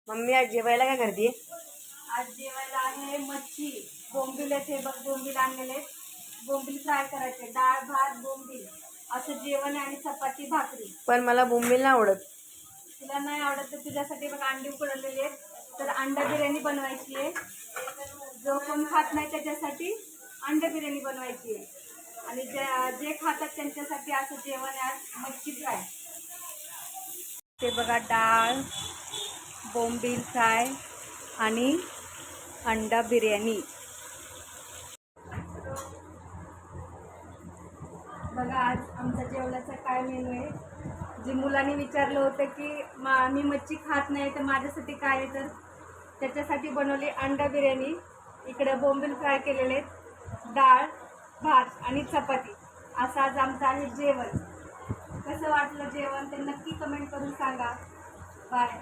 Mummy आज जेवायला काय करते? आज जेवायला आहे मच्छी, बोंबील येते बघ, बोंबील आणलेले, बोंबील फ्राय करायचे, डाळ भात बोंबील असं जेवण आहे आणि चपाती भाकरी. पण मला बोंबील नाही आवडत. तुला नाही आवडत तर तुझ्यासाठी बघ अंडी उकडलेली आहेत, तर अंडा बिर्याणी बनवायची आहे. जो कोण खात नाही त्याच्यासाठी अंडा बिर्याणी बनवायची आहे आणि जे खातात त्यांच्यासाठी असं जेवण आहे आज मच्छी फ्राय. ते बघा डाळ, बोंबील फ्राय आणि अंडा बिर्याणी. बघा आज आमचा जेवणाचा काय मेनू आहे. जी मुलांनी विचारलं होतं की मी मच्छी खात नाही तर माझ्यासाठी काय आहे, तर त्याच्यासाठी बनवली अंडा बिर्याणी. इकडे बोंबील फ्राय केलेले, डाळ भात आणि चपाती असं आज आमचं आहे जेवण. कसं वाटलं जेवण ते नक्की कमेंट करून सांगा. बाय.